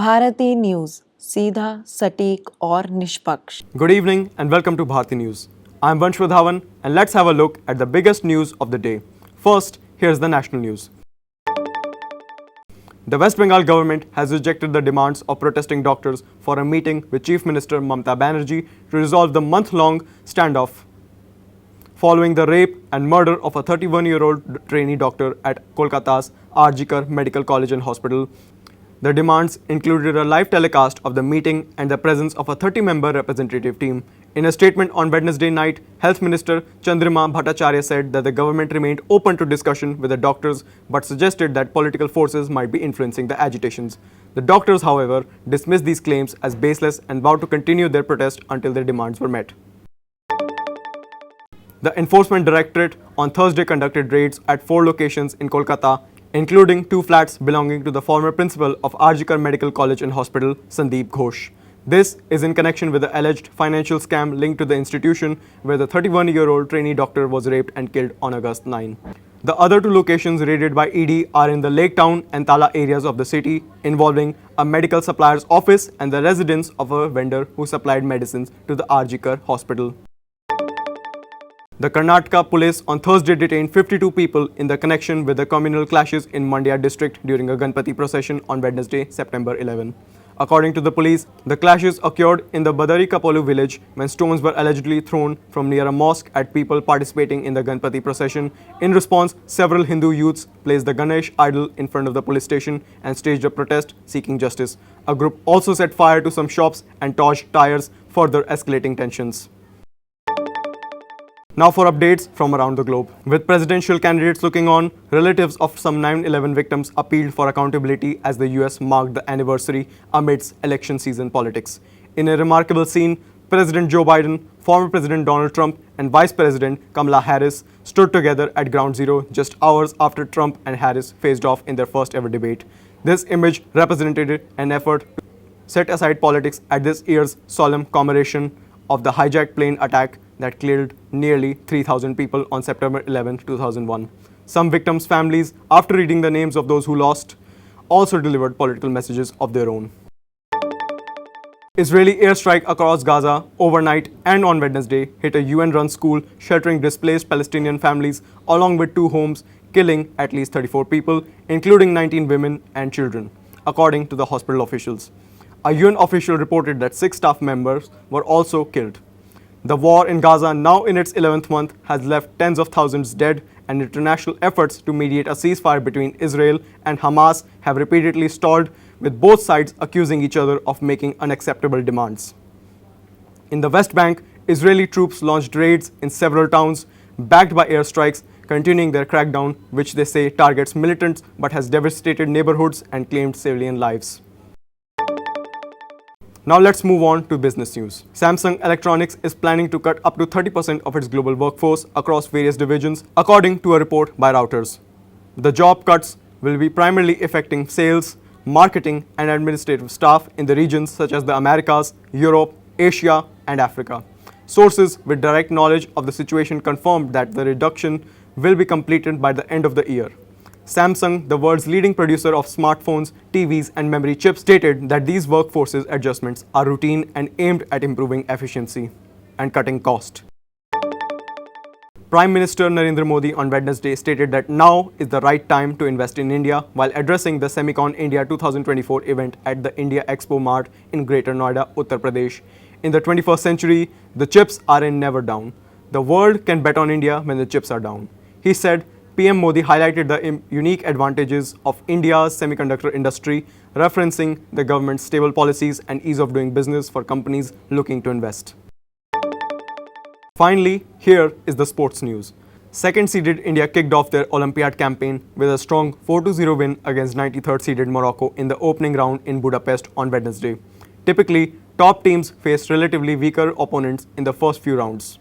Bharti news, सीधा, सटीक और निष्पक्ष। Good evening and welcome to Bharati News. I'm Vansh Vadhavan and let's have a look at the biggest news of the day. First, here's the national news. The West Bengal government has rejected the demands of protesting doctors for a meeting with Chief Minister Mamata Banerjee to resolve the month-long standoff following the rape and murder of a 31-year-old trainee doctor at Kolkata's Arjikar Medical College and Hospital. The demands included a live telecast of the meeting and the presence of a 30-member representative team. In a statement on Wednesday night, Health Minister Chandrima Bhattacharya said that the government remained open to discussion with the doctors but suggested that political forces might be influencing the agitations. The doctors, however, dismissed these claims as baseless and vowed to continue their protest until their demands were met. The Enforcement Directorate on Thursday conducted raids at 4 locations in Kolkata, including 2 flats belonging to the former principal of Arjikar Medical College and Hospital, Sandeep Ghosh. This is in connection with the alleged financial scam linked to the institution where the 31-year-old trainee doctor was raped and killed on August 9. The other 2 locations raided by ED are in the Lake Town and Tala areas of the city, involving a medical supplier's office and the residence of a vendor who supplied medicines to the Arjikar hospital. The Karnataka police on Thursday detained 52 people in the connection with the communal clashes in Mandya district during a Ganpati procession on Wednesday, September 11. According to the police, the clashes occurred in the Badarikapolu village when stones were allegedly thrown from near a mosque at people participating in the Ganpati procession. In response, several Hindu youths placed the Ganesh idol in front of the police station and staged a protest seeking justice. A group also set fire to some shops and torched tires, further escalating tensions. Now for updates from around the globe. With presidential candidates looking on, relatives of some 9/11 victims appealed for accountability as the US marked the anniversary amidst election season politics. In a remarkable scene, President Joe Biden, former President Donald Trump, and Vice President Kamala Harris stood together at Ground Zero just hours after Trump and Harris faced off in their first ever debate. This image represented an effort to set aside politics at this year's solemn commemoration of the hijacked plane attack that killed nearly 3,000 people on September 11, 2001. Some victims' families, after reading the names of those who lost, also delivered political messages of their own. Israeli airstrike across Gaza overnight and on Wednesday hit a UN-run school sheltering displaced Palestinian families along with 2 homes, killing at least 34 people, including 19 women and children, according to the hospital officials. A UN official reported that 6 staff members were also killed. The war in Gaza, now in its 11th month, has left tens of thousands dead, and international efforts to mediate a ceasefire between Israel and Hamas have repeatedly stalled, with both sides accusing each other of making unacceptable demands. In the West Bank, Israeli troops launched raids in several towns, backed by airstrikes, continuing their crackdown, which they say targets militants but has devastated neighborhoods and claimed civilian lives. Now let's move on to business news. Samsung Electronics is planning to cut up to 30% of its global workforce across various divisions, according to a report by Reuters. The job cuts will be primarily affecting sales, marketing, and administrative staff in the regions such as the Americas, Europe, Asia, and Africa. Sources with direct knowledge of the situation confirmed that the reduction will be completed by the end of the year. Samsung, the world's leading producer of smartphones, TVs, and memory chips, stated that these workforces adjustments are routine and aimed at improving efficiency and cutting cost. Prime Minister Narendra Modi on Wednesday stated that now is the right time to invest in India while addressing the Semicon India 2024 event at the India Expo Mart in Greater Noida, Uttar Pradesh. In the 21st century, the chips are in never down. The world can bet on India when the chips are down. He said, PM Modi highlighted the unique advantages of India's semiconductor industry, referencing the government's stable policies and ease of doing business for companies looking to invest. Finally, here is the sports news. Second-seeded India kicked off their Olympiad campaign with a strong 4-0 win against 93rd-seeded Morocco in the opening round in Budapest on Wednesday. Typically, top teams face relatively weaker opponents in the first few rounds.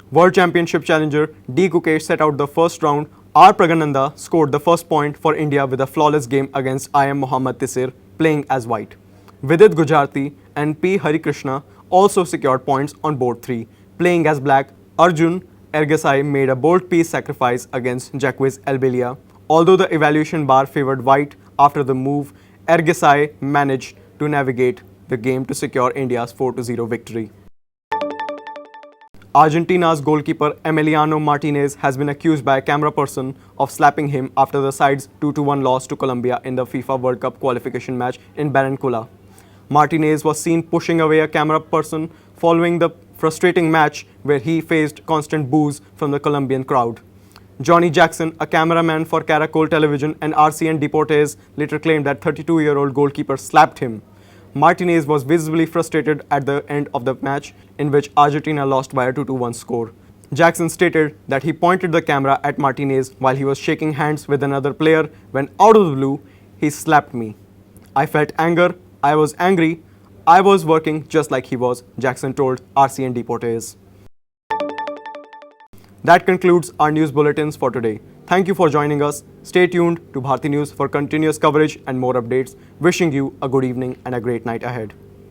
World Championship challenger D. Gukesh set out the first round. R. Pragananda scored the first point for India with a flawless game against IM Mohammad Tisir, playing as white. Vidit Gujarati and P. Harikrishna also secured points on board 3, playing as black. Arjun Ergasai made a bold piece sacrifice against Jacques Elbelia. Although the evaluation bar favored white after the move, Ergesai managed to navigate the game to secure India's 4-0 victory. Argentina's goalkeeper Emiliano Martinez has been accused by a camera person of slapping him after the side's 2-1 loss to Colombia in the FIFA World Cup qualification match in Barranquilla. Martinez was seen pushing away a camera person following the frustrating match where he faced constant boos from the Colombian crowd. Johnny Jackson, a cameraman for Caracol Television and RCN Deportes, later claimed that 32-year-old goalkeeper slapped him. Martinez was visibly frustrated at the end of the match, in which Argentina lost by a 2-1 score. Jackson stated that he pointed the camera at Martinez while he was shaking hands with another player when, out of the blue, he slapped me. I felt anger, I was angry, I was working just like he was, Jackson told RCN Deportes. That concludes our news bulletins for today. Thank you for joining us. Stay tuned to Bharati News for continuous coverage and more updates. Wishing you a good evening and a great night ahead.